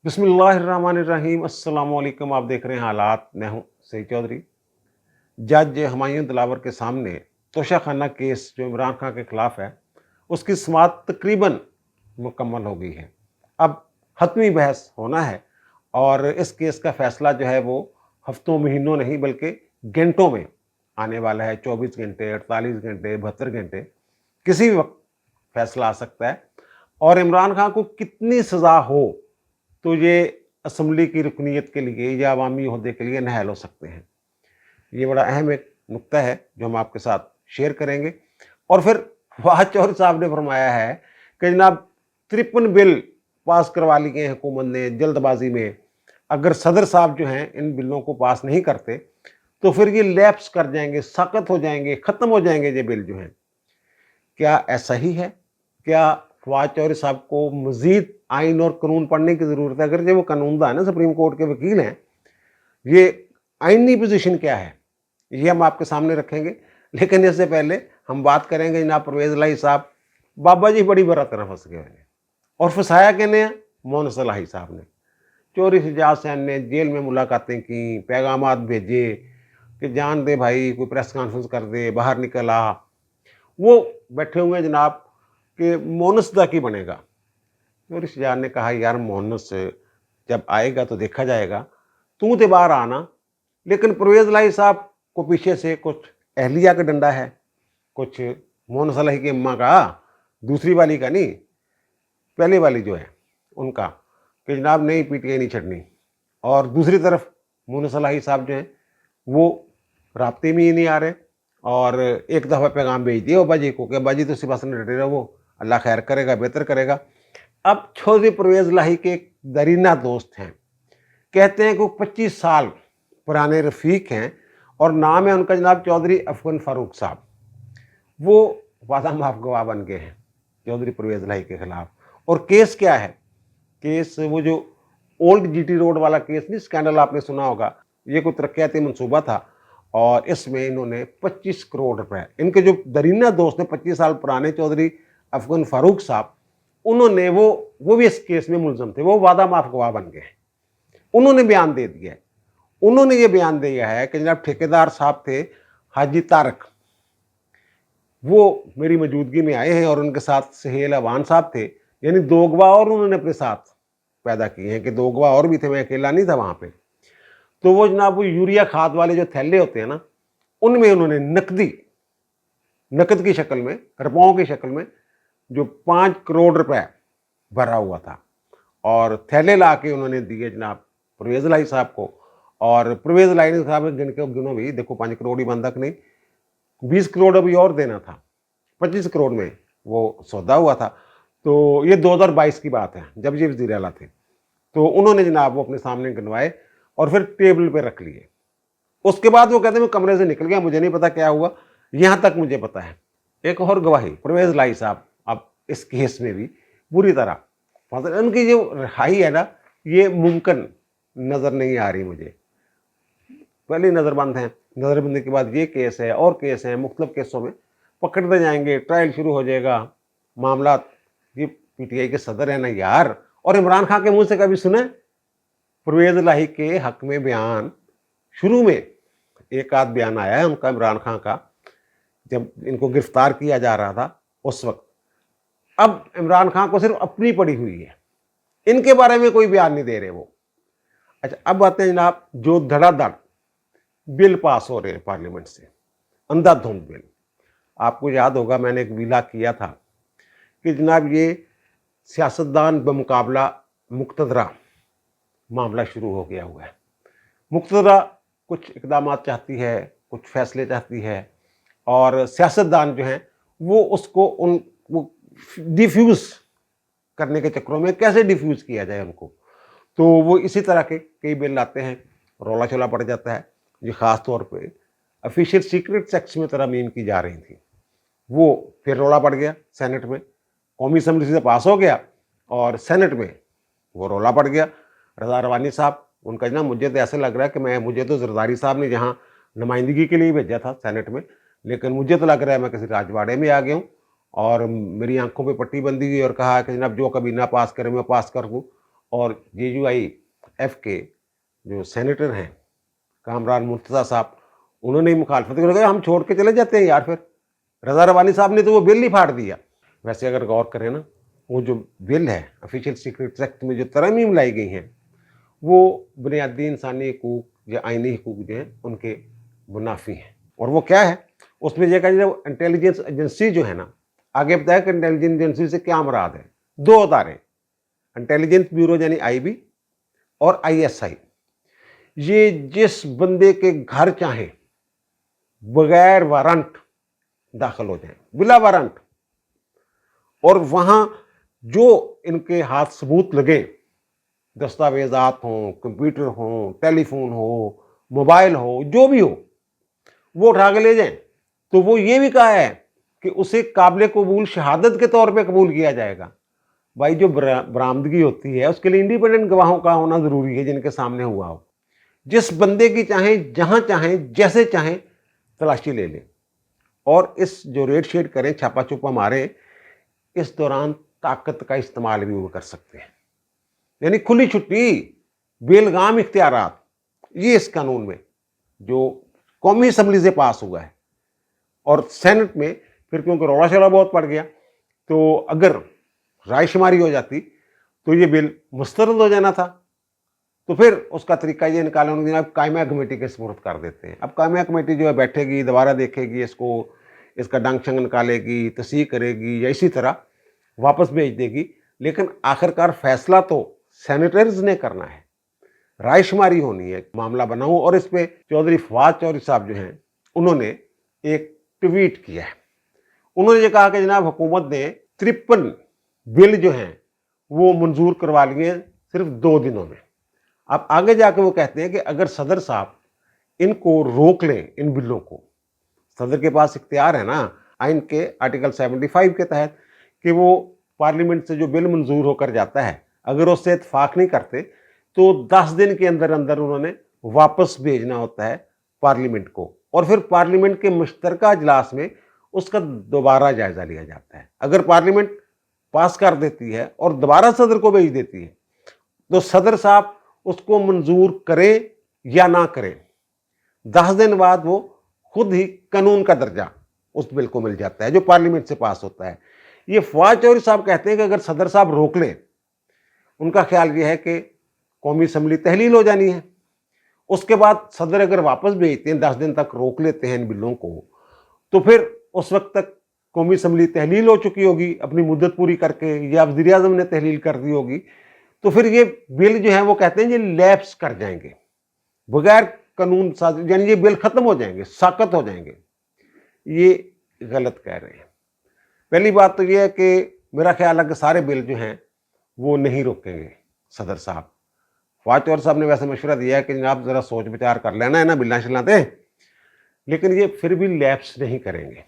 बिस्मिल्लाहिर्रहमानिर्रहीम। अस्सलाम वालेकुम। आप देख रहे हैं हालात। मैं हूं सईद चौधरी। जज हुमायूं दिलावर के सामने तोशाखाना केस जो इमरान खान के खिलाफ है, उसकी समाअत तकरीबन मुकम्मल हो गई है। अब हतमी बहस होना है और इस केस का फैसला जो है वो हफ्तों महीनों नहीं बल्कि घंटों में आने वाला है। 24 घंटे, 48 घंटे, 72 घंटे, किसी भी वक्त फैसला आ सकता है। और इमरान खान को कितनी सज़ा हो तो ये असम्बली की रुकनीत के लिए या अवामी ओहदे के लिए नाअहल हो सकते हैं। ये बड़ा अहम एक नुक्ता है जो हम आपके साथ शेयर करेंगे। और फिर फवाद चौधरी साहब ने फरमाया है कि जनाब 53 बिल पास करवा लिए हैं हुकूमत ने जल्दबाजी में। अगर सदर साहब जो हैं इन बिलों को पास नहीं करते तो फिर ये लैप्स कर जाएंगे, साकत हो जाएंगे, ख़त्म हो जाएंगे ये बिल जो हैं। क्या ऐसा ही है? क्या फवाद चौधरी साहब को मज़ीद आइन और कानून पढ़ने की ज़रूरत है? अगर जो वो कानूनदा है ना, सुप्रीम कोर्ट के वकील हैं, ये आइनी पोजीशन क्या है ये हम आपके सामने रखेंगे। लेकिन इससे पहले हम बात करेंगे जनाब परवेज़ इलाही साहब। बाबा जी बड़ी बड़ा तरह फंस गए हैं और फंसाया किने? मोहन इलाही साहब ने। चोरी शजात सैन ने जेल में मुलाकातें की, पैगामात भेजे कि जान दे भाई, कोई प्रेस कॉन्फ्रेंस कर दे, बाहर निकल आ। वो बैठे हुए हैं जनाब कि मोनस दा की बनेगा। तो रिश्तेदार ने कहा यार मोहनस जब आएगा तो देखा जाएगा, तू तो बाहर आना। लेकिन परवेज़ इलाही साहब को पीछे से कुछ अहलिया का डंडा है, कुछ मोहन सलाही की अम्मा का, दूसरी वाली का नहीं, पहली वाली जो है उनका, कि जनाब नहीं पीटीआई नहीं छड़नी। और दूसरी तरफ मोहन सलाही साहब जो हैं वो राब्ते में ही नहीं आ रहे। और एक दफ़ा पैगाम भेज दिया अब्बा जी को कि अब्बा जी तो सिर्फ हंसने डटे रहो, अल्लाह खैर करेगा, बेहतर करेगा। अब चौधरी परवेज़ इलाही के एक दरीना दोस्त हैं, कहते हैं कि वो 25 साल पुराने रफ़ीक हैं और नाम है उनका जनाब चौधरी अफगन फ़ारूक साहब। वो वादा माफ गवाह बन गए हैं चौधरी परवेज़ इलाही के खिलाफ। और केस क्या है? केस वो जो ओल्ड जीटी रोड वाला केस नहीं, स्कैंडल आपने सुना होगा। ये कोई तरक्याती मंसूबा था और इसमें इन्होंने 25 करोड़ रुपए, इनके जो दरीना दोस्त हैं 25 साल पुराने चौधरी अफगन फ़ारूक साहब, उन्होंने वो भी इस केस में मुलज़म थे। वो वादा माफ गवाह बन गए हैं। उन्होंने बयान दे दिया है। उन्होंने ये बयान दिया है कि जनाब ठेकेदार साहब थे हाजी तारक, वो मेरी मौजूदगी में आए हैं और उनके साथ सहेल अवान साहब थे। यानी 2 गवाह और उन्होंने अपने साथ पैदा किए हैं कि 2 गवाह और भी थे, मैं अकेला नहीं था वहाँ पे। तो वो जनाब वो यूरिया खाद वाले जो थैले होते हैं ना, उनमें उन्होंने नकद की शक्ल में, रुपयों की शक्ल में जो 5 करोड़ रुपए भरा हुआ था और थैले ला के उन्होंने दिए जनाब परवेज़ इलाही साहब को। और परवेज़ इलाही साहब ने गिनो भी, देखो 5 करोड़ ही बंधक नहीं, 20 करोड़ अभी और देना था। 25 करोड़ में वो सौदा हुआ था। तो ये 2022 की बात है जब ये वज़ीर आला थे। तो उन्होंने जनाब वो अपने सामने गिनवाए और फिर टेबल पे रख लिए। उसके बाद वो कहते हैं मैं कमरे से निकल गया, मुझे नहीं पता क्या हुआ, यहाँ तक मुझे पता है। एक और गवाही परवेज़ इलाही साहब अब इस केस में भी बुरी तरह, मतलब उनकी जो रिहाई है ना, ये मुमकिन नज़र नहीं आ रही मुझे। पहले नज़रबंद हैं, नज़रबंदी के बाद ये केस है और केस हैं, मुख्तलिफ केसों में पकड़ते जाएंगे, ट्रायल शुरू हो जाएगा, मामला। ये पीटीआई के सदर है ना यार। और इमरान खान के मुंह से कभी सुने परवेज़ इलाही के हक में बयान? शुरू में एक आध बयान आया है उनका, इमरान खान का, जब इनको गिरफ्तार किया जा रहा था उस वक्त। अब इमरान खान को सिर्फ अपनी पड़ी हुई है, इनके बारे में कोई बयान नहीं दे रहे वो। अच्छा, अब बातें जनाब जो धड़ाधड़ बिल पास हो रहे हैं पार्लियामेंट से, अंधाधुंध बिल। आपको याद होगा मैंने एक विला किया था कि जनाब ये सियासतदान बमुकाबला मुक्तदरा मामला शुरू हो गया हुआ है। मुक्तदरा कुछ इकदाम चाहती है, कुछ फैसले चाहती है और सियासतदान जो हैं वो उसको वो डिफ्यूज़ करने के चक्करों में कैसे डिफ्यूज़ किया जाए उनको, तो वो इसी तरह के कई बिल लाते हैं, रौला चौला पड़ जाता है। ये ख़ास तौर पे ऑफिशियल सीक्रेट एक्ट में तरमीम की जा रही थी, वो फिर रौला पड़ गया सेनेट में। कौमी असम्बली से पास हो गया और सेनेट में वो रौला पड़ गया। रज़ा रवानी साहब, उनका ना, मुझे तो ऐसा लग रहा है कि मुझे तो जरदारी साहब ने जहाँ नुमाइंदगी के लिए भेजा था सेनेट में, लेकिन मुझे तो लग रहा है मैं किसी राजवाड़े में आ गया हूँ। और मेरी आंखों पे पट्टी बंधी हुई और कहा कि जनाब जो कभी ना पास करे मैं पास कर दूँ। اور JUIF کے جو سینیٹر ہیں کامران مرتضیٰ صاحب، انہوں نے مخالفت کر ہم چھوڑ کے چلے جاتے ہیں یار، پھر رضا ربانی صاحب نے تو وہ بل ہی پھاڑ دیا۔ ویسے اگر غور کریں نا، وہ جو بل ہے آفیشیل سیکریٹس ایکٹ میں جو ترامیم لائی گئی ہیں، وہ بنیادی انسانی حقوق یا آئینی حقوق جو ہیں ان کے منافی ہیں۔ اور وہ کیا ہے، اس میں یہ کہا جائے انٹیلیجنس ایجنسی جو ہے نا، آگے بتایا کہ انٹیلیجنس ایجنسی سے کیا مراد ہے۔ دو ادارے، انٹیلیجنس بیورو یعنی IB اور ISI، یہ جس بندے کے گھر چاہیں بغیر وارنٹ داخل ہو جائیں، بلا وارنٹ، اور وہاں جو ان کے ہاتھ ثبوت لگے، دستاویزات ہوں، کمپیوٹر ہوں، ٹیلی فون ہو، موبائل ہو، جو بھی ہو، وہ اٹھا کے لے جائیں۔ تو وہ یہ بھی کہا ہے کہ اسے قابل قبول شہادت کے طور پہ قبول کیا جائے گا۔ بھائی جو برآمدگی ہوتی ہے اس کے لیے انڈیپینڈنٹ گواہوں کا ہونا ضروری ہے جن کے سامنے ہوا ہو۔ جس بندے کی چاہیں جہاں چاہیں جیسے چاہیں تلاشی لے لیں، اور اس جو ریڈ شیڈ کریں، چھاپا چھپا ماریں، اس دوران طاقت کا استعمال بھی وہ کر سکتے ہیں، یعنی کھلی چھٹی، بیلگام اختیارات۔ یہ اس قانون میں جو قومی اسمبلی سے پاس ہوا ہے، اور سینٹ میں پھر کیونکہ روڑا شوڑا بہت پڑ گیا، تو اگر رائے شماری ہو جاتی تو یہ بل مسترد ہو جانا تھا۔ تو پھر اس کا طریقہ یہ نکالا انہوں نے، اب قائمہ کمیٹی کے سپرد کر دیتے ہیں۔ اب قائمہ کمیٹی جو ہے بیٹھے گی، دوبارہ دیکھے گی اس کو، اس کا ڈنگ شنگ نکالے گی، تصحیح کرے گی، یا اسی طرح واپس بھیج دے گی، لیکن آخرکار فیصلہ تو سینیٹرز نے کرنا ہے، رائے شماری ہونی ہے، معاملہ بنا ہو۔ اور اس پہ چودھری فواد چودھری صاحب جو ہیں، انہوں نے ایک ٹویٹ کیا ہے۔ انہوں نے یہ کہا کہ جناب حکومت نے 53 بل جو ہیں وہ منظور کروا لیے صرف 2 دنوں میں۔ اب آگے جا کے وہ کہتے ہیں کہ اگر صدر صاحب ان کو روک لیں، ان بلوں کو، صدر کے پاس اختیار ہے نا آئین کے آرٹیکل 75 کے تحت کہ وہ پارلیمنٹ سے جو بل منظور ہو کر جاتا ہے، اگر اس سے اتفاق نہیں کرتے تو 10 دن کے اندر اندر انہوں نے واپس بھیجنا ہوتا ہے پارلیمنٹ کو، اور پھر پارلیمنٹ کے مشترکہ اجلاس میں اس کا دوبارہ جائزہ لیا جاتا ہے۔ اگر پارلیمنٹ پاس کر دیتی ہے اور دوبارہ صدر کو بھیج دیتی ہے تو صدر صاحب اس کو منظور کرے یا نہ کرے، 10 دن بعد وہ خود ہی قانون کا درجہ اس بل کو مل جاتا ہے جو پارلیمنٹ سے پاس ہوتا ہے۔ یہ فواد چودھری صاحب کہتے ہیں کہ اگر صدر صاحب روک لیں، ان کا خیال یہ ہے کہ قومی اسمبلی تحلیل ہو جانی ہے۔ اس کے بعد صدر اگر واپس بھیجتے ہیں، 10 دن تک روک لیتے ہیں ان بلوں کو، تو پھر اس وقت تک قومی اسمبلی تحلیل ہو چکی ہوگی اپنی مدت پوری کر کے، یا وزیر اعظم نے تحلیل کر دی ہوگی، تو پھر یہ بل جو ہیں وہ کہتے ہیں یہ لیپس کر جائیں گے، بغیر قانون ساز، یعنی یہ بل ختم ہو جائیں گے، ساقط ہو جائیں گے۔ یہ غلط کہہ رہے ہیں۔ پہلی بات تو یہ ہے کہ میرا خیال ہے کہ سارے بل جو ہیں وہ نہیں روکیں گے صدر صاحب۔ فواد چودھری صاحب نے ویسے مشورہ دیا ہے کہ جناب ذرا سوچ بچار کر لینا ہے نا، بلّاں شلّاں تے، لیکن یہ پھر بھی لیپس نہیں کریں گے۔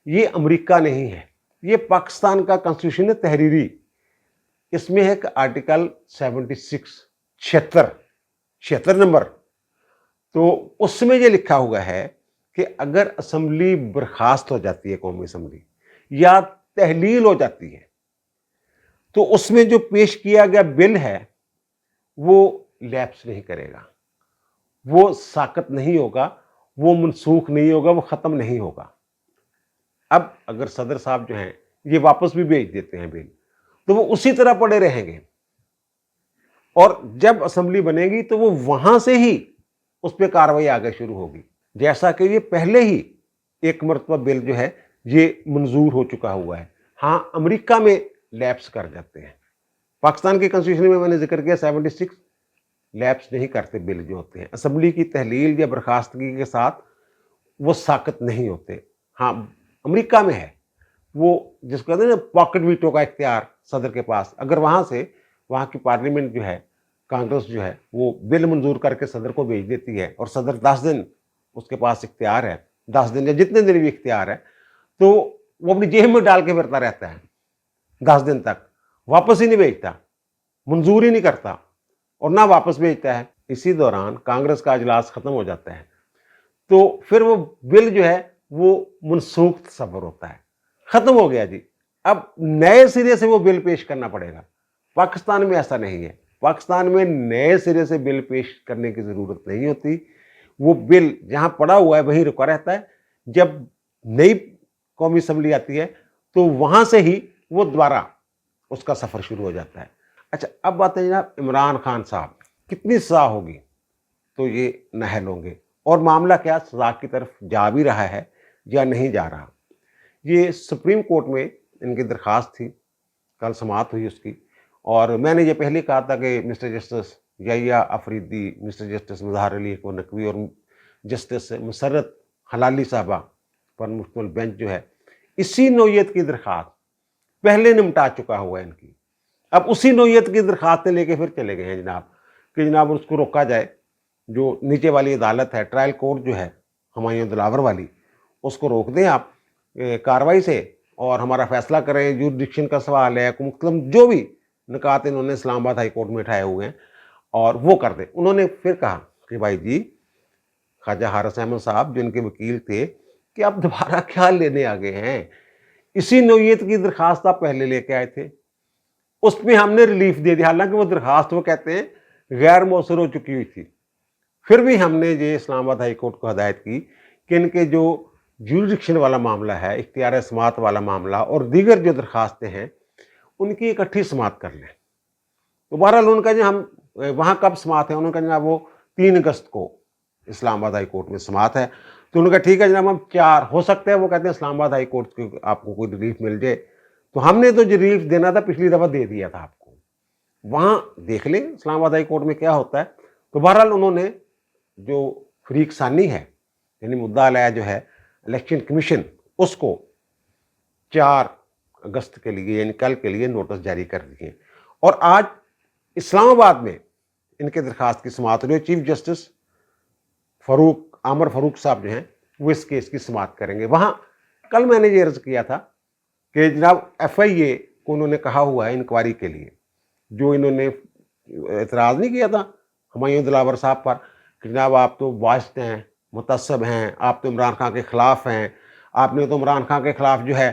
یہ امریکہ نہیں ہے، یہ پاکستان کا کنسٹیٹیوشن ہے تحریری۔ اس میں ہے کہ آرٹیکل 76 76 نمبر، تو اس میں یہ لکھا ہوا ہے کہ اگر اسمبلی برخاست ہو جاتی ہے، قومی اسمبلی، یا تحلیل ہو جاتی ہے، تو اس میں جو پیش کیا گیا بل ہے وہ لیپس نہیں کرے گا، وہ ساقط نہیں ہوگا، وہ منسوخ نہیں ہوگا، وہ ختم نہیں ہوگا۔ اب اگر صدر صاحب جو ہیں یہ واپس بھی بھیج دیتے ہیں بل، تو وہ اسی طرح پڑے رہیں گے، اور جب اسمبلی بنے گی تو وہ وہاں سے ہی اس پہ کاروائی آگے شروع ہوگی، جیسا کہ یہ پہلے ہی ایک مرتبہ بل جو ہے یہ منظور ہو چکا ہوا ہے۔ ہاں امریکہ میں لیپس کر جاتے ہیں، پاکستان کے کنسٹیٹیوشن میں نے ذکر کیا 76 لیپس نہیں کرتے بل جو ہوتے ہیں، اسمبلی کی تحلیل یا برخاستگی کے ساتھ وہ ساقط نہیں ہوتے۔ ہاں امریکہ میں ہے وہ جس کو کہتے ہیں نا پاکٹ ویٹو کا اختیار صدر کے پاس، اگر وہاں سے وہاں کی پارلیمنٹ جو ہے، کانگریس جو ہے، وہ بل منظور کر کے صدر کو بھیج دیتی ہے، اور صدر 10 دن اس کے پاس اختیار ہے، 10 دن یا جتنے دن بھی اختیار ہے، تو وہ اپنی جیب میں ڈال کے پھرتا رہتا ہے 10 دن تک، واپس ہی نہیں بھیجتا، منظور ہی نہیں کرتا، اور نہ واپس بھیجتا ہے۔ اسی دوران کانگریس کا اجلاس ختم ہو جاتا ہے، تو پھر وہ بل جو ہے وہ منسوخ تصور ہوتا ہے، ختم ہو گیا جی، اب نئے سرے سے وہ بل پیش کرنا پڑے گا۔ پاکستان میں ایسا نہیں ہے، पाकिस्तान में नए सिरे से बिल पेश करने की ज़रूरत नहीं होती। वो बिल जहाँ पड़ा हुआ है वहीं रुका रहता है। जब नई कौमी असम्बली आती है तो वहाँ से ही वो दोबारा उसका सफ़र शुरू हो जाता है। अच्छा, अब बात है जनाब इमरान खान साहब, कितनी सज़ा होगी तो ये नाअहल होंगे, और मामला क्या सज़ा की तरफ जा भी रहा है या नहीं जा रहा। ये सुप्रीम कोर्ट में इनकी दरख्वास्त थी, कल समाअत हुई उसकी, और मैंने ये पहले कहा था कि mister justice Yahya Afridi, mister justice Mazhar Ali Naqvi और जस्टिस मुसर्रत हलाली साहबा पर मुश्तमिल बेंच जो है, इसी नौयत की दरख्वास्त पहले निपटा चुका हुआ है इनकी। अब उसी नौयत की दरख्वास्तें लेके फिर चले गए हैं जनाब कि जनाब उसको रोका जाए। जो नीचे वाली अदालत है, ट्रायल कोर्ट जो है हुमायूं दिलावर वाली, उसको रोक दें आप कार्रवाई से और हमारा फैसला करें। जुरिडिक्शन का सवाल है, मतलब जो भी निकात इन्होंने इस्लामाबाद हाई कोर्ट में उठाए हुए हैं और वो कर दें। उन्होंने फिर कहा कि भाई जी, ख्वाजा हारिस अहमद साहब जो इनके वकील थे, कि आप दोबारा क्या लेने आ गए हैं, इसी नौयत की दरख्वास्त आप पहले लेके आए थे, उसमें हमने रिलीफ दे दिया। हालांकि वो दरख्वास्त वो कहते हैं गैर मौसर हो चुकी हुई थी, फिर भी हमने ये इस्लामाबाद हाई कोर्ट को हदायत की कि इनके जो ज्यूरिडिक्शन वाला मामला है, इख्तियार समात वाला मामला और दीगर जो दरख्वास्तें हैं, उनकी इकट्ठी समात कर लें। तो बहरहाल उनका जो हम वहाँ कब समात है, उन्होंने कहा जनाब वो 3 अगस्त को इस्लामाबाद हाई कोर्ट में समात है। तो उन्होंने कहा ठीक है जनाब, हम 4 हो सकते हैं, वो कहते हैं इस्लामाबाद हाई कोर्ट की आपको कोई रिलीफ मिल जाए। तो हमने तो जो रिलीफ देना था पिछली दफ़ा दे दिया था आपको, वहाँ देख लें इस्लामाबाद हाई कोर्ट में क्या होता है। तो बहरहाल उन्होंने जो फरीक सानी है, यानी मुद्दा अलैया जो है इलेक्शन कमीशन, उसको 4 अगस्त के लिए यानी कल के लिए नोटिस जारी कर दिए। और आज इस्लामाबाद में इनके दरख्वास्त की समाअत हुई। चीफ जस्टिस आमर फारूक साहब जो हैं वो इस केस की समाअत करेंगे। वहाँ कल मैंने ये अर्ज़ किया था कि जनाब FIA को उन्होंने कहा हुआ है इंक्वायरी के लिए, जो इन्होंने एतराज़ नहीं किया था हुमायूं दिलावर साहब पर कि जनाब आप तो वाजिद हैं, मुतअस्सिब हैं, आप तो इमरान खान के ख़िलाफ़ हैं, आपने तो इमरान खान के ख़िलाफ़ जो है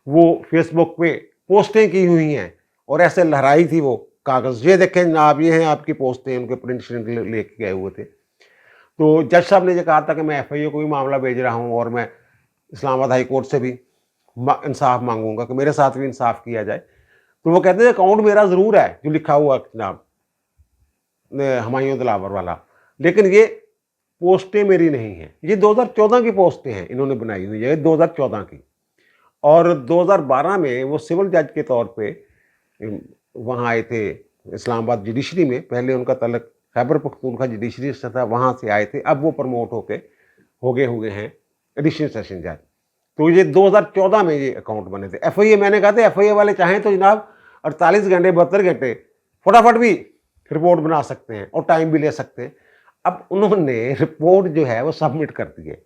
वो फेसबुक पे पोस्टें की हुई हैं और ऐसे लहराई थी वो कागज़, ये देखें जनाब ये हैं आपकी पोस्टें, उनके प्रिंट श्रिंट लेके गए हुए थे। तो जज साहब ने ये कहा था कि मैं FIA को भी मामला भेज रहा हूँ और मैं इस्लामाबाद हाई कोर्ट से भी इंसाफ मांगूंगा कि मेरे साथ भी इंसाफ किया जाए। तो वो कहते हैं अकाउंट मेरा ज़रूर है जो लिखा हुआ जनाब हुमायूं दिलावर वाला, लेकिन ये पोस्टें मेरी नहीं हैं। ये 2014 की पोस्टें हैं, इन्होंने बनाई हुई है 2014 की। और 2012 में वो सिविल जज के तौर पे वहाँ आए थे इस्लामाबाद जुडिशरी में। पहले उनका तल्लुक खैबर पख्तूनख्वा जुडिशरी से था, वहाँ से आए थे, अब वो प्रमोट हो गए हुए हैं एडिशनल सेशन जज। तो ये 2014 में ये अकाउंट बने थे। FIA, मैंने कहा था FIA वाले चाहें तो जनाब 48 घंटे 72 घंटे फटाफट भी रिपोर्ट बना सकते हैं और टाइम भी ले सकते हैं। अब उन्होंने रिपोर्ट जो है वो सबमिट कर दी है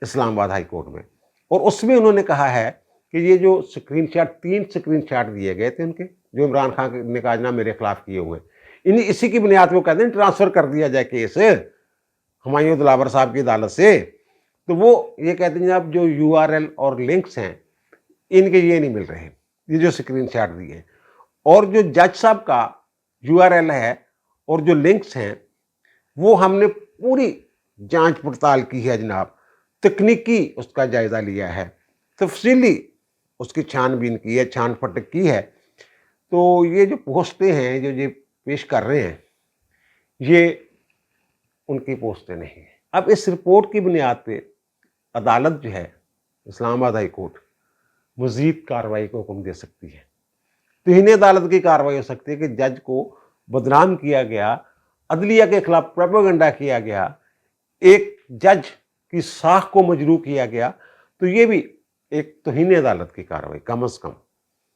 इस्लामाबाद हाई कोर्ट में, और उसमें उन्होंने कहा है कि ये जो स्क्रीनशॉट 3 स्क्रीनशॉट दिए गए थे उनके, जो इमरान खान ने कहा जनाब मेरे खिलाफ किए हुए, इसी की बुनियाद पर वो कहते हैं ट्रांसफ़र कर दिया जाए केस हुमायूं दिलावर साहब की अदालत से। तो वो ये कहते हैं जनाब जो URL और लिंक्स हैं इनके ये नहीं मिल रहे, ये जो स्क्रीनशॉट दिए हैं, और जो जज साहब का URL है और जो लिंक्स हैं वो हमने पूरी जांच पड़ताल की है जनाब, तकनीकी उसका जायज़ा लिया है, तफसीली उसकी छानबीन की है, छान फटक की है। तो ये जो पोस्टें हैं जो ये पेश कर रहे हैं ये उनकी पोस्टें नहीं हैं। अब इस रिपोर्ट की बुनियाद पे अदालत जो है इस्लामाबाद हाई कोर्ट मज़ीद कार्रवाई को हुक्म दे सकती है। तो इन्हें अदालत की कार्रवाई हो सकती है कि जज को बदनाम किया गया, अदलिया के खिलाफ प्रोपेगेंडा किया गया, एक जज की साख को मजरूह किया गया, तो ये भी एक तौहीन अदालत की कार्रवाई कम अज़ कम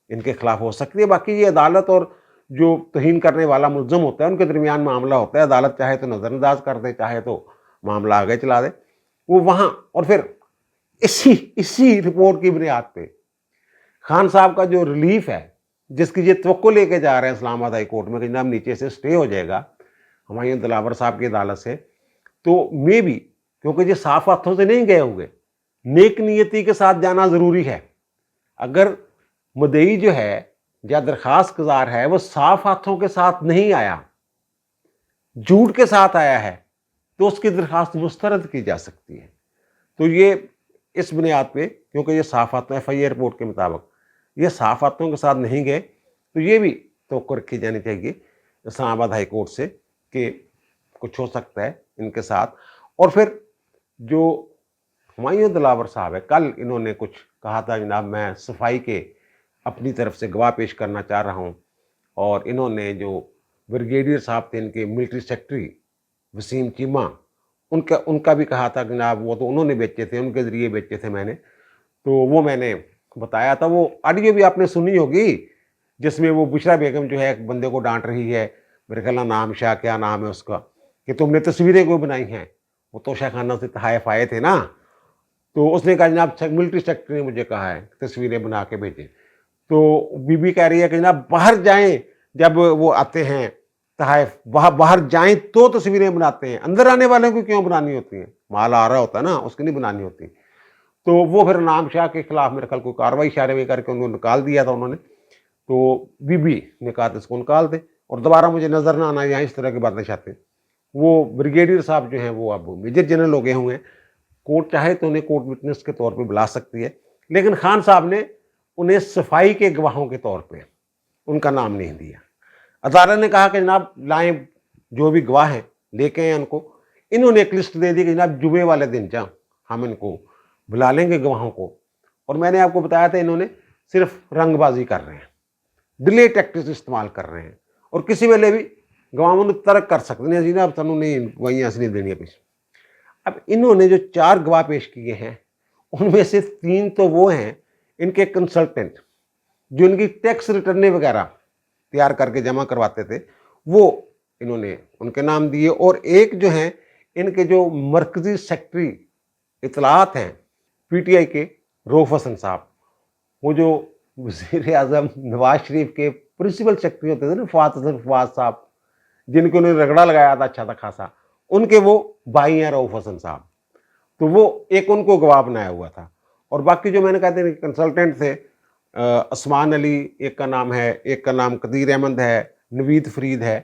इनके खिलाफ हो सकती है। बाकी ये अदालत और जो तौहीन करने वाला मुल्ज़म होता है उनके दरमियान मामला होता है। अदालत चाहे तो नज़रअंदाज कर दे, चाहे तो मामला आगे चला दे वो वहाँ। और फिर इसी रिपोर्ट की बुनियाद पे खान साहब का जो रिलीफ है, जिसकी ये तवक्को लेके जा रहे हैं इस्लामाबाद हाई कोर्ट में कि जनाब नीचे से स्टे हो जाएगा हुमायूं दिलावर साहब की अदालत से, तो मे भी क्योंकि ये साफ हाथों से नहीं गए हुए, नेक नियति के साथ जाना ज़रूरी है। अगर मुद्दई जो है या दरख्वास्त गुजार है वो साफ हाथों के साथ नहीं आया झूठ के साथ आया है तो उसकी दरखास्त मुस्तरद की जा सकती है। तो ये इस बुनियाद पे, क्योंकि ये साफ हाथों FIA रिपोर्ट के मुताबिक ये साफ हाथों के साथ नहीं गए, तो ये भी तवक्को रखी जानी चाहिए इस्लामाबाद हाई कोर्ट से कि कुछ हो सकता है इनके साथ। और फिर जो हुमायूं दिलावर साहब है, कल इन्होंने कुछ कहा था जनाब मैं सफाई के अपनी तरफ से गवाह पेश करना चाह रहा हूँ, और इन्होंने जो ब्रिगेडियर साहब थे इनके मिलिट्री सेक्रेटरी वसीम चीमा, उनका भी कहा था कि जनाब वो तो उन्होंने बेचे थे, उनके ज़रिए बेचे थे मैंने, तो वो मैंने बताया था। वो ऑडियो भी आपने सुनी होगी जिसमें वो बुशरा बेगम जो है एक बंदे को डांट रही है, मेरे ख्याल नाम शाह क्या नाम है उसका, कि तुमने तस्वीरें क्यों बनाई हैं, वो तोशा खाना से तहाइफ आए थे ना, तो उसने कहा जनाब मिलिट्री सेक्रेटरी ने मुझे कहा है तस्वीरें बना के भेजें। तो बीबी कह रही है कि जनाब बाहर जाएं, जब वो आते हैं तहाइफ बाहर जाएं तो तस्वीरें बनाते हैं, अंदर आने वालों को क्यों बनानी होती हैं, माल आ रहा होता है ना उसकी नहीं बनानी होती। तो वो फिर नाम शाह के खिलाफ मेरे ख्याल को कार्रवाई शारवाई करके उनको निकाल दिया था उन्होंने। तो बीबी ने कहा था इसको निकाल दे और दोबारा मुझे नजर ना आना यहाँ इस तरह की बातें चाहते। वो ब्रिगेडियर साहब जो हैं वो अब मेजर जनरल हो गए हुए हैं, कोर्ट चाहे तो उन्हें कोर्ट विटनेस के तौर पे बुला सकती है, लेकिन खान साहब ने उन्हें सफाई के गवाहों के तौर पे उनका नाम नहीं दिया। अदालत ने कहा कि जनाब लाएं जो भी गवाह हैं लेके आए उनको। इन्होंने एक लिस्ट दे दी कि जनाब जुमे वाले दिन जा हम इनको बुला लेंगे गवाहों को, और मैंने आपको बताया था इन्होंने सिर्फ रंगबाजी कर रहे हैं, डिले टैक्टिक्स इस्तेमाल कर रहे हैं, और किसी वेले भी गवाहों ने तर्क कर सकते हैं जी अब तनु नहीं गवाहियाँ नहीं देनी पेश। अब इन्होंने जो 4 गवाह पेश किए हैं उनमें से 3 तो वो हैं इनके कंसल्टेंट जो इनकी टैक्स रिटर्नें वगैरह तैयार करके जमा करवाते थे, वो इन्होंने उनके नाम दिए, और एक जो है इनके जो मरकजी सेक्रेटरी इतलात हैं PTI के रऊफ हसन साहब, वो जो वज़ीर आज़म नवाज शरीफ के प्रिंसिपल सेक्रेटरी होते थे ना फवाद साहब, जिनको उन्होंने रगड़ा लगाया था अच्छा था खासा, उनके वो भाई हैं रऊफ हसन साहब। तो वो एक उनको गवाह बनाया हुआ था, और बाकी जो मैंने कहा था कंसल्टेंट थे उस्मान अली एक का नाम है, एक का नाम कदीर अहमद है, नवीद फरीद है।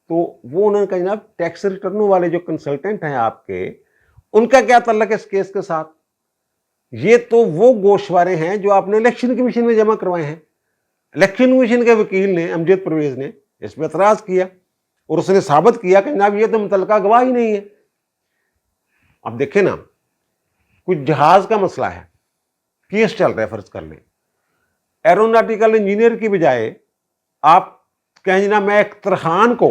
तो वो उन्होंने कहा जनाब टैक्स रिटर्नों वाले जो कंसल्टेंट हैं आपके, उनका क्या ताल्लुक है इस केस के साथ, ये तो वो गोशवारे हैं जो आपने इलेक्शन कमीशन में जमा करवाए हैं। इलेक्शन कमीशन के वकील ने अमजद परवेज ने इस पर एतराज किया और उसने साबित किया कि जनाब ये तो मुतलका गवाह ही नहीं है। अब देखें ना, कुछ जहाज का मसला है, केस चल रहा है, फर्ज कर लें एरोनॉटिकल इंजीनियर की बजाय आप कहें जनाब मैं एक तरखान को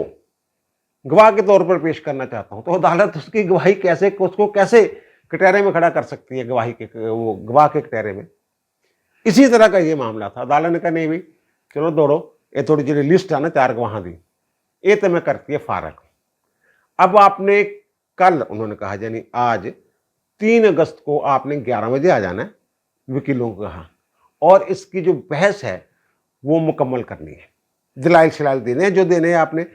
गवाह के तौर पर पेश करना चाहता हूं, तो अदालत उसकी गवाही उसको कैसे कटहरे में खड़ा कर सकती है, गवाही के वो गवाह के कटहरे में। इसी तरह का ये मामला था। अदालत ने कहा नहीं भाई चलो दौड़ो, ये थोड़ी जी लिस्ट है ना 4 गवाह दी, ये तो मैं करती है फारक। अब आपने कल उन्होंने कहा यानी आज 3 अगस्त को आपने 11 बजे आ जाना है, वकीलों को कहा, और इसकी जो बहस है वो मुकम्मल करनी है, दलाइल शलाइल देने हैं जो देने हैं आपने।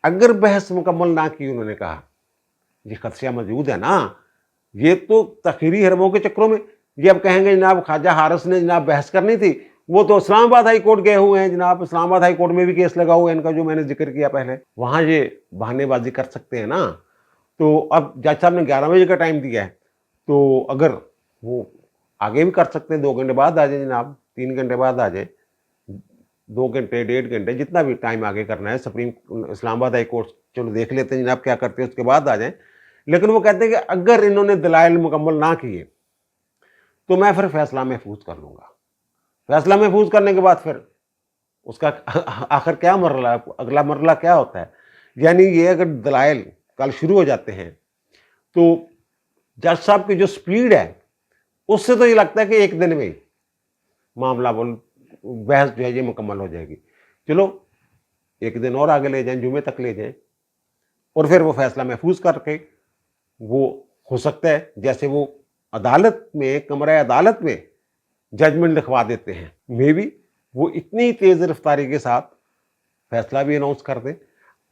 अगर बहस मुकम्मल ना की, उन्होंने कहा ये खदशा मौजूद है ना, ये तो तखीरी हरमों के चक्करों में ये अब कहेंगे जनाब ख्वाजा हारिस ने जनाब बहस करनी थी, वो तो इस्लामाबाद हाई कोर्ट गए हुए हैं जनाब, इस्लामाबाद हाई कोर्ट में भी केस लगा हुआ है इनका जो मैंने जिक्र किया पहले, वहाँ ये बहानेबाजी कर सकते हैं ना। तो अब जज साहब ने 11 बजे का टाइम दिया है, तो अगर वो आगे भी कर सकते हैं, 2 घंटे बाद आ जाए जनाब, 3 घंटे बाद आ जाए, 2 घंटे 1.5 घंटे जितना भी टाइम आगे करना है, सुप्रीम इस्लामाबाद हाई कोर्ट चलो देख लेते हैं जनाब क्या करते हैं, उसके बाद आ जाए। लेकिन वो कहते हैं कि अगर इन्होंने दलाइल मुकम्मल ना किए तो मैं फिर फैसला महफूज कर लूँगा। फैसला महफूज करने के बाद फिर उसका आखिर क्या मरला, अगला मरला क्या होता है, यानी ये अगर दलाइल कल शुरू हो जाते हैं तो जज साहब की जो स्पीड है उससे तो ये लगता है कि 1 दिन में मामला बहस जो है ये मुकम्मल हो जाएगी। चलो 1 दिन और आगे ले जाएं, जुमे तक ले जाएं, और फिर वो फैसला महफूज करके वो हो सकता है जैसे वो अदालत में, कमरा अदालत में जजमेंट लिखवा देते हैं, मे भी वो इतनी तेज़ रफ्तारी के साथ फैसला भी अनाउंस कर दें।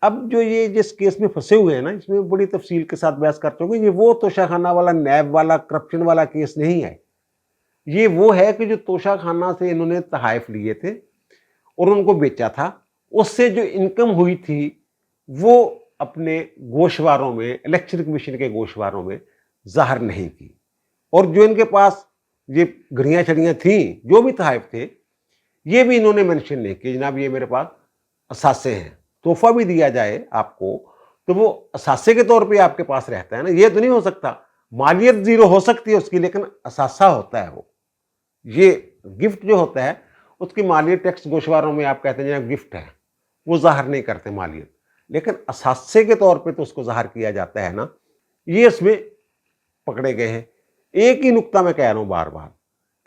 अब जो ये जिस केस में फंसे हुए हैं ना, इसमें बड़ी तफसील के साथ बहस कर चुके हैं। ये वो तोशाखाना वाला, नैब वाला, करप्शन वाला केस नहीं है। ये वो है कि जो तोशाखाना से इन्होंने तहाइफ लिए थे और उनको बेचा था, उससे जो इनकम हुई थी वो اپنے گوشواروں میں، الیکشن کمیشن کے گوشواروں میں ظاہر نہیں کی، اور جو ان کے پاس یہ گھڑیاں چھڑیاں تھیں، جو بھی تحائف تھے، یہ بھی انہوں نے مینشن نہیں کہ جناب یہ میرے پاس اثاثے ہیں۔ تحفہ بھی دیا جائے آپ کو تو وہ اثاثے کے طور پہ آپ کے پاس رہتا ہے نا، یہ تو نہیں ہو سکتا۔ مالیت زیرو ہو سکتی ہے اس کی، لیکن اثاثہ ہوتا ہے وہ، یہ گفٹ جو ہوتا ہے اس کی مالیت ٹیکس گوشواروں میں آپ کہتے ہیں جناب گفٹ ہے، وہ ظاہر نہیں کرتے مالیت، لیکن اثاثے کے طور پہ تو اس کو ظاہر کیا جاتا ہے نا، یہ اس میں پکڑے گئے ہیں۔ ایک ہی نقطہ میں کہہ رہا ہوں بار بار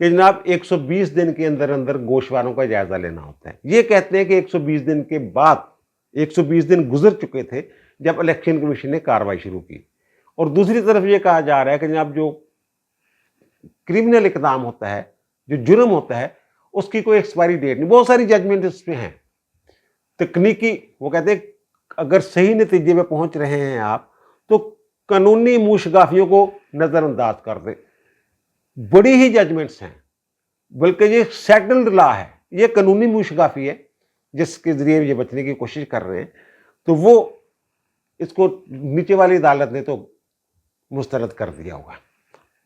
کہ جناب 120 دن کے اندر اندر گوشواروں کا جائزہ لینا ہوتا ہے۔ یہ کہتے ہیں کہ 120 دن کے بعد، 120 دن گزر چکے تھے جب الیکشن کمیشن نے کارروائی شروع کی، اور دوسری طرف یہ کہا جا رہا ہے کہ جناب جو کرمنل اقدام ہوتا ہے، جو جرم ہوتا ہے، اس کی کوئی ایکسپائری ڈیٹ نہیں۔ بہت ساری ججمنٹ اس پہ ہیں تکنیکی، وہ کہتے ہیں اگر صحیح نتیجے پہ پہنچ رہے ہیں آپ تو قانونی موشگافیوں کو نظر انداز کر دیں۔ بڑی ہی ججمنٹس ہیں، بلکہ یہ سیٹلڈ لا ہے، یہ قانونی موشگافی ہے جس کے ذریعے یہ بچنے کی کوشش کر رہے ہیں، تو وہ اس کو نیچے والی عدالت نے تو مسترد کر دیا ہوگا۔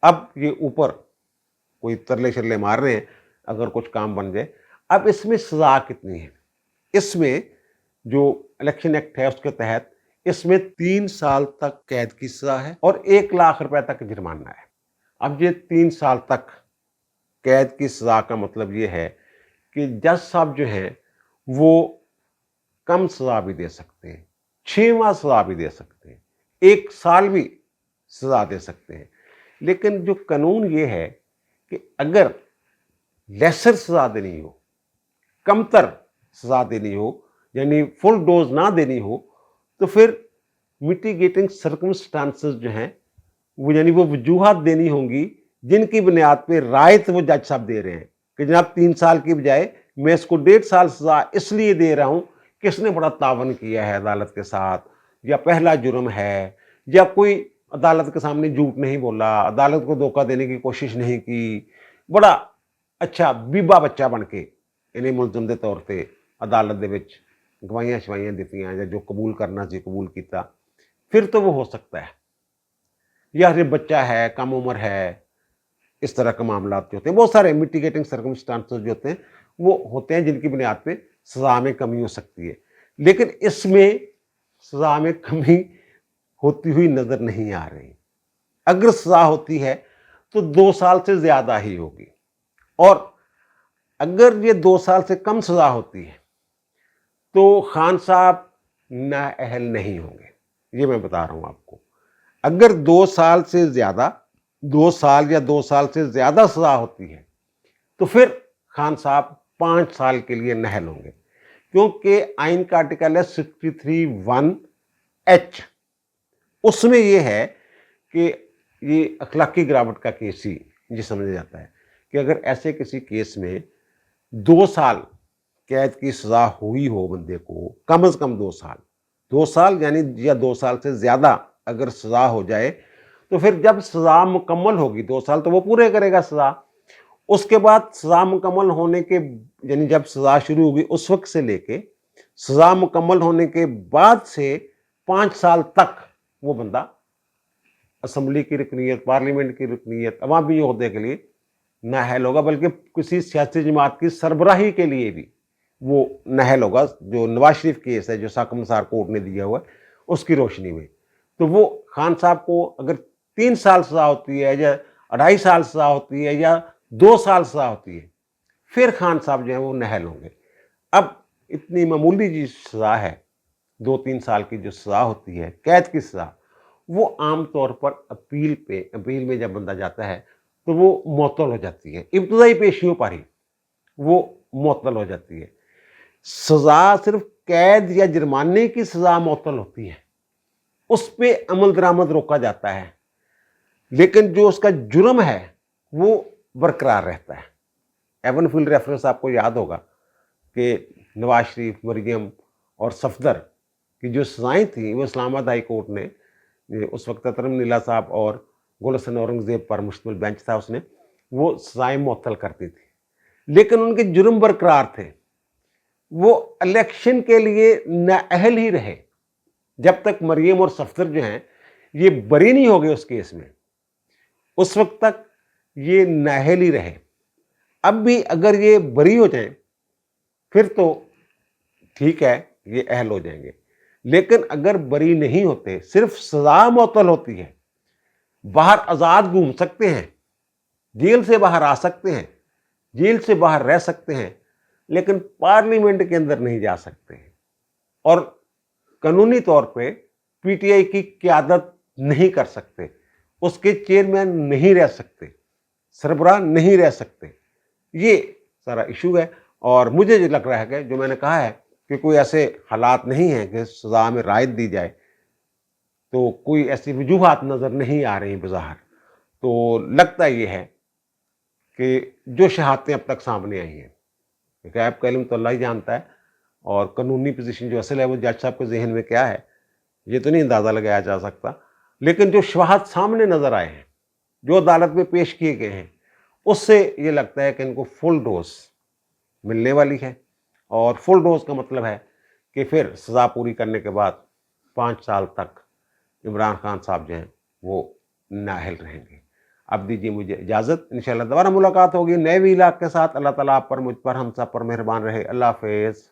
اب یہ اوپر کوئی ترلے شرلے مار رہے ہیں اگر کچھ کام بن جائے۔ اب اس میں سزا کتنی ہے؟ اس میں جو الیکشن ایکٹ ہے اس کے تحت اس میں 3 سال تک قید کی سزا ہے اور 1 لاکھ روپے تک جرمانہ ہے۔ اب یہ 3 سال تک قید کی سزا کا مطلب یہ ہے کہ جج صاحب جو ہیں وہ کم سزا بھی دے سکتے ہیں، 6 ماہ سزا بھی دے سکتے ہیں، 1 سال بھی سزا دے سکتے ہیں، لیکن جو قانون یہ ہے کہ اگر لیسر سزا دینی ہو، کم تر سزا دینی ہو، یعنی فل ڈوز نہ دینی ہو، تو پھر میٹیگیٹنگ سرکمسٹانسز جو ہیں وہ یعنی وہ وجوہات دینی ہوں گی جن کی بنیاد پہ رعایت وہ جج صاحب دے رہے ہیں کہ جناب 3 سال کی بجائے میں اس کو 1.5 سال سزا اس لیے دے رہا ہوں کہ اس نے بڑا تعاون کیا ہے عدالت کے ساتھ، یا پہلا جرم ہے، یا کوئی عدالت کے سامنے جھوٹ نہیں بولا، عدالت کو دھوکہ دینے کی کوشش نہیں کی، بڑا اچھا بیبا بچہ بن کے انہیں ملزم دے طور پہ عدالت دے وچ گواہیاں شوائیاں دیتیاں، یا جو قبول کرنا سی قبول کیتا، پھر تو وہ ہو سکتا ہے۔ یا پھر بچہ ہے، کم عمر ہے، اس طرح کے معاملات جو ہوتے ہیں، بہت سارے میٹیگیٹنگ سرکمسٹانسز جو ہوتے ہیں وہ ہوتے ہیں جن کی بنیاد پہ سزا میں کمی ہو سکتی ہے، لیکن اس میں سزا میں کمی ہوتی ہوئی نظر نہیں آ رہی۔ اگر سزا ہوتی ہے تو 2 سال سے زیادہ ہی ہوگی، اور اگر یہ 2 سال سے کم سزا ہوتی ہے تو خان صاحب نااہل نہیں ہوں گے۔ یہ میں بتا رہا ہوں آپ کو، اگر 2 سال سے زیادہ، 2 سال یا 2 سال سے زیادہ سزا ہوتی ہے تو پھر خان صاحب 5 سال کے لیے نااہل ہوں گے، کیونکہ آئین کا آرٹیکل ہے 63(1)H، اس میں یہ ہے کہ یہ اخلاقی گراوٹ کا کیس ہی یہ سمجھا جاتا ہے کہ اگر ایسے کسی کیس میں 2 سال قید کی سزا ہوئی ہو بندے کو، کم از کم 2 سال، 2 سال یعنی یا 2 سال سے زیادہ اگر سزا ہو جائے، تو پھر جب سزا مکمل ہوگی، 2 سال تو وہ پورے کرے گا سزا، اس کے بعد سزا مکمل ہونے کے یعنی جب سزا شروع ہوگی اس وقت سے لے کے سزا مکمل ہونے کے بعد سے 5 سال تک وہ بندہ اسمبلی کی رکنیت، پارلیمنٹ کی رکنیت، عوامی عہدے کے لیے نااہل ہوگا، بلکہ کسی سیاسی جماعت کی سربراہی کے لیے بھی وہ نااہل ہوگا۔ جو نواز شریف کیس ہے جو ساکم نثار کورٹ نے دیا ہوا ہے اس کی روشنی میں، تو وہ خان صاحب کو اگر 3 سال سزا ہوتی ہے، یا 2.5 سال سزا ہوتی ہے، یا 2 سال سزا ہوتی ہے، پھر خان صاحب جو ہیں وہ نااہل ہوں گے۔ اب اتنی معمولی جی سزا ہے، 2-3 سال کی جو سزا ہوتی ہے قید کی سزا، وہ عام طور پر اپیل میں جب بندہ جاتا ہے تو وہ معطل ہو جاتی ہے، ابتدائی پیشیوں پر ہی وہ معطل ہو جاتی ہے۔ سزا صرف قید یا جرمانے کی سزا معطل ہوتی ہے، اس پہ عمل درآمد روکا جاتا ہے، لیکن جو اس کا جرم ہے وہ برقرار رہتا ہے۔ ایون فیلڈ ریفرنس آپ کو یاد ہوگا کہ نواز شریف، مریم اور صفدر کی جو سزائیں تھیں وہ اسلام آباد ہائی کورٹ نے، اس وقت ترم نیلا صاحب اور گل حسن اورنگزیب پر مشتمل بینچ تھا، اس نے وہ سزائیں معطل کرتی تھی، لیکن ان کے جرم برقرار تھے، وہ الیکشن کے لیے نااہل ہی رہے، جب تک مریم اور صفدر جو ہیں یہ بری نہیں ہو گئے اس کیس میں، اس وقت تک یہ نااہل ہی رہے۔ اب بھی اگر یہ بری ہو جائیں پھر تو ٹھیک ہے، یہ اہل ہو جائیں گے، لیکن اگر بری نہیں ہوتے، صرف سزا معطل ہوتی ہے، باہر آزاد گھوم سکتے ہیں، جیل سے باہر آ سکتے ہیں، جیل سے باہر رہ سکتے ہیں، لیکن پارلیمنٹ کے اندر نہیں جا سکتے ہیں، اور قانونی طور پہ پی ٹی آئی کی قیادت نہیں کر سکتے، اس کے چیئرمین نہیں رہ سکتے، سربراہ نہیں رہ سکتے۔ یہ سارا ایشو ہے، اور مجھے جو لگ رہا ہے کہ جو میں نے کہا ہے کہ کوئی ایسے حالات نہیں ہیں کہ سزا میں رعایت دی جائے، تو کوئی ایسی وجوہات نظر نہیں آ رہی بظاہر، تو لگتا یہ ہے کہ جو شہادتیں اب تک سامنے آئی ہیں، غیب کا علم تو اللہ ہی جانتا ہے، اور قانونی پوزیشن جو اصل ہے وہ جج صاحب کے ذہن میں کیا ہے یہ تو نہیں اندازہ لگایا جا سکتا، لیکن جو شواہد سامنے نظر آئے ہیں، جو عدالت میں پیش کیے گئے ہیں، اس سے یہ لگتا ہے کہ ان کو فل ڈوز ملنے والی ہے، اور فل ڈوز کا مطلب ہے کہ پھر سزا پوری کرنے کے بعد 5 سال تک عمران خان صاحب جو ہیں وہ نااہل رہیں گے۔ اب دیجیے مجھے اجازت، انشاءاللہ دوبارہ ملاقات ہوگی نئے ویلاگ کے ساتھ۔ اللہ تعالیٰ آپ پر، مجھ پر، ہم سب پر مہربان رہے۔ اللہ حافظ۔